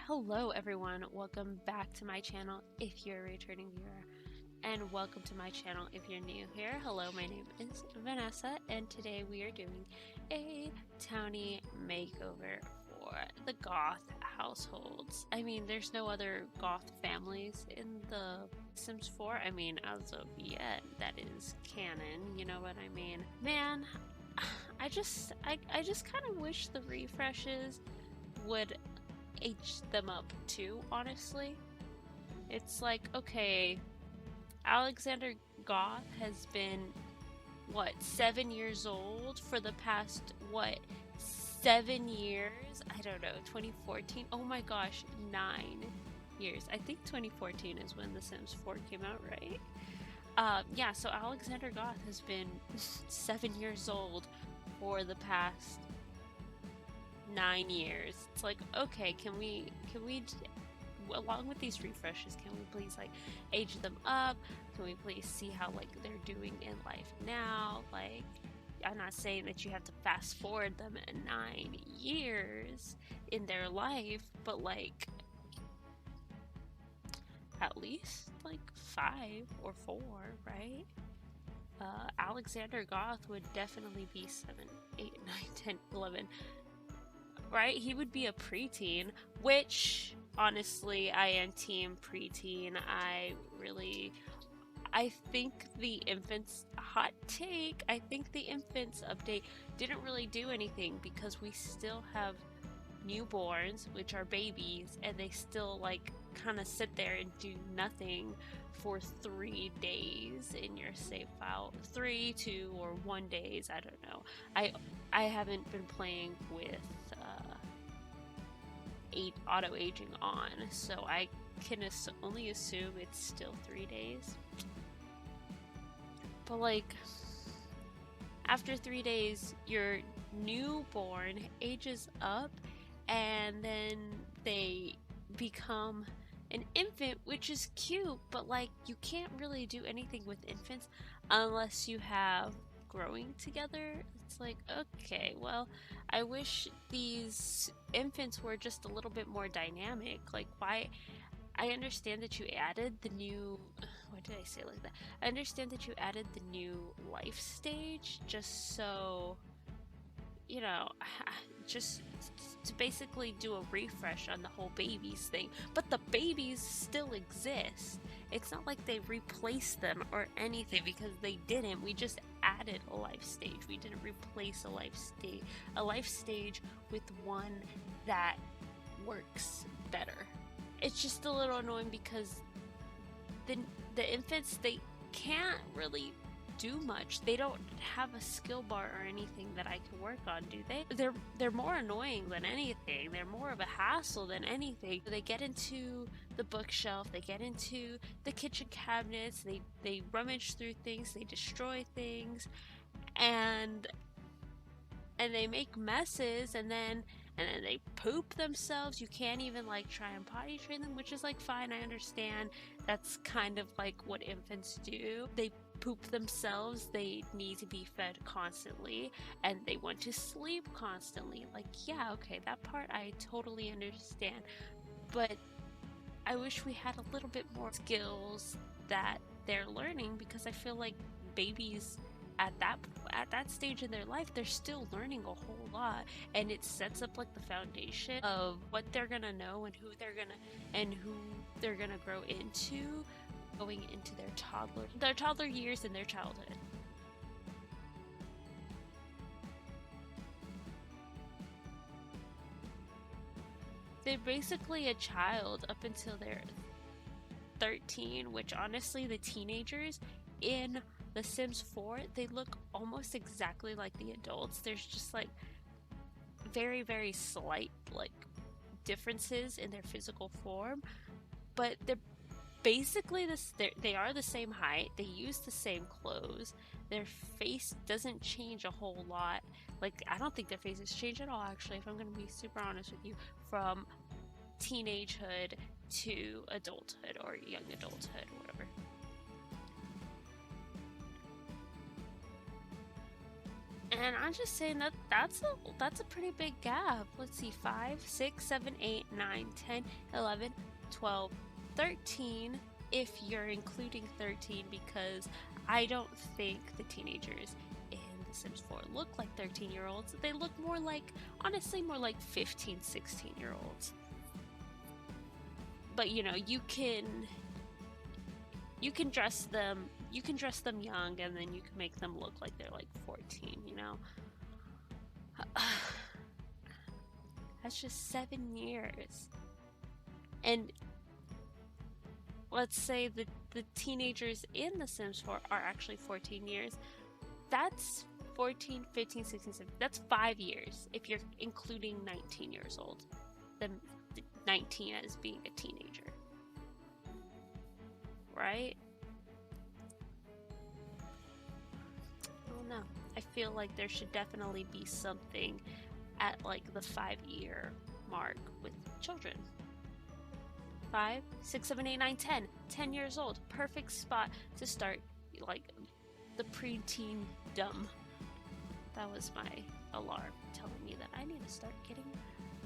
Hello everyone, welcome back to my channel if you're a returning viewer, and welcome to my channel if you're new here. Hello, my name is Vanessa, and today we are doing a Townie makeover for the goth households. I mean, there's no other goth families in the Sims 4. I mean, as of yet, that is canon, you know what I mean? Man, I just kind of wish the refreshes would age them up too, honestly. It's like, okay, Alexander Goth has been, what, 7 years old for the past, what, 7 years? I don't know, 2014? Oh my gosh, 9 years. I think 2014 is when The Sims 4 came out, right? Yeah, so Alexander Goth has been 7 years old for the past 9 years. It's like, okay, can we along with these refreshes, can we please like age them up? Can we please see how like they're doing in life now? Like, I'm not saying that you have to fast forward them at 9 years in their life, but like at least like 5 or 4, right? Alexander Goth would definitely be 7, 8, 9, 10, 11. Right? He would be a preteen, which honestly I am team preteen. I think the infants, hot take, I think the infants update didn't really do anything because we still have newborns, which are babies, and they still like kind of sit there and do nothing for 3 days in your save file. 3, 2, or 1 days, I don't know. I haven't been playing with auto aging on, so I can only assume it's still 3 days. But like after 3 days, your newborn ages up, and then they become an infant, which is cute, but like you can't really do anything with infants unless you have growing together. It's like, okay, well, I wish these infants were just a little bit more dynamic. Like, why? I understand that you added the new, what did I say like that? I understand that you added the new life stage just so, you know, just to basically do a refresh on the whole babies thing. But the babies still exist. It's not like they replaced them or anything, because they didn't. We just added a life stage. We didn't replace a life stage. A life stage with one that works better. It's just a little annoying because the infants, they can't really do much. They don't have a skill bar or anything that I can work on, do they? They're more annoying than anything. They're more of a hassle than anything. They get into the bookshelf, they get into the kitchen cabinets, they rummage through things, they destroy things, and they make messes, and then they poop themselves. You can't even like try and potty train them, which is like fine. I understand that's kind of like what infants do. They poop themselves, they need to be fed constantly, and they want to sleep constantly. Like, yeah, okay, that part I totally understand, but I wish we had a little bit more skills that they're learning, because I feel like babies at that stage in their life, they're still learning a whole lot, and it sets up like the foundation of what they're gonna know and who they're gonna grow into going into their toddler years and their childhood. They're basically a child up until they're 13, which honestly, the teenagers in The Sims 4, they look almost exactly like the adults. There's just like very, very slight like differences in their physical form, but they're basically they are the same height, they use the same clothes, their face doesn't change a whole lot. Like, I don't think their faces change at all, actually, if I'm gonna be super honest with you, from teenagehood to adulthood or young adulthood, whatever. And I'm just saying that that's a pretty big gap. Let's see, 5, 6, 7, 8, 9, 10, 11, 12, 13, if you're including 13, because I don't think the teenagers in The Sims 4 look like 13-year-olds. They look more like, honestly, more like 15, 16-year-olds. But you know, you can dress them young, and then you can make them look like they're like 14, you know. That's just 7 years. And let's say the teenagers in The Sims 4 are actually 14 years. That's 14, 15, 16, 17. That's 5 years if you're including 19 years old. The 19 as being a teenager. Right? I don't know. I feel like there should definitely be something at like the 5-year mark with children. 5, 6, 7, 8, 9, 10. 10 years old. Perfect spot to start like the preteen dumb. That was my alarm telling me that I need to start getting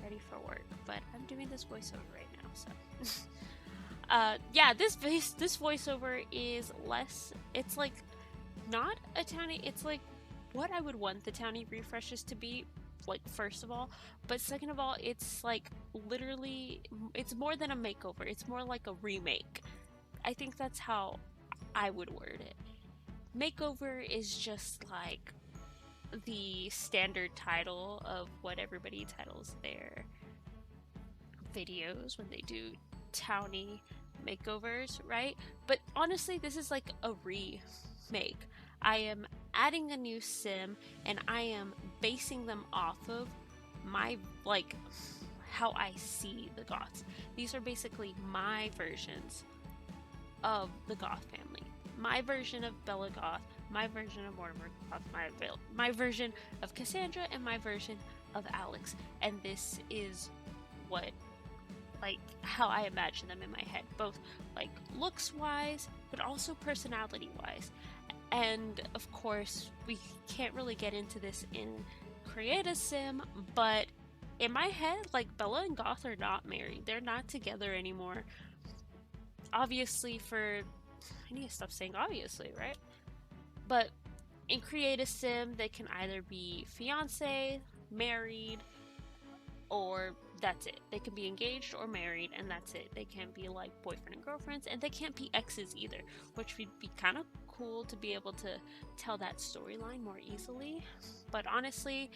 ready for work. But I'm doing this voiceover right now, so yeah, this voiceover is less, it's like not a Townie, it's like what I would want the Townie refreshes to be, like, first of all, but second of all, it's like literally, it's more than a makeover, it's more like a remake. I think that's how I would word it. Makeover is just like the standard title of what everybody titles their videos when they do Townie makeovers, right? But honestly, this is like a remake. I am adding a new sim, and I am basing them off of my, like, how I see the goths. These are basically my versions of the goth family. My version of Bella Goth, my version of Mortimer Goth, my version of Cassandra, and my version of Alex. And this is what, like, how I imagine them in my head, both like looks wise, but also personality wise. And of course, we can't really get into this in Create a Sim, but in my head, like, Bella and Goth are not married. They're not together anymore. Obviously, I need to stop saying obviously, right? But in Create a Sim, they can either be fiancé, married, or that's it. They can be engaged or married, and that's it. They can't be like boyfriend and girlfriends, and they can't be exes either, which would be kind of cool to be able to tell that storyline more easily. But honestly,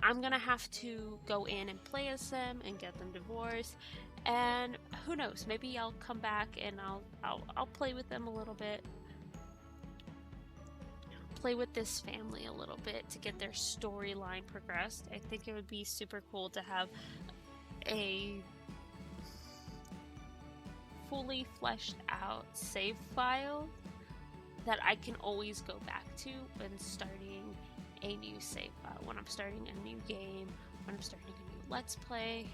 I'm gonna have to go in and play a sim and get them divorced, and who knows, maybe I'll come back and I'll play with them a little bit, play with this family a little bit to get their storyline progressed. I think it would be super cool to have a fully fleshed out save file that I can always go back to when starting a new save file, when I'm starting a new game, when I'm starting a new Let's Play,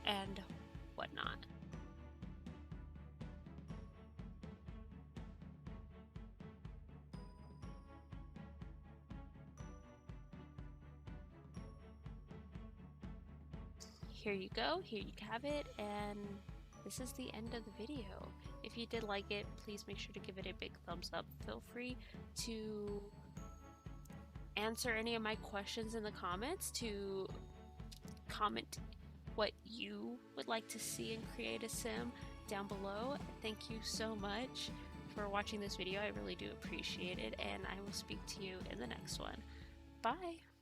and whatnot. Here you go, here you have it, and this is the end of the video. If you did like it, please make sure to give it a big thumbs up. Feel free to answer any of my questions in the comments, to comment what you would like to see in Create a Sim down below. Thank you so much for watching this video. I really do appreciate it, and I will speak to you in the next one. Bye!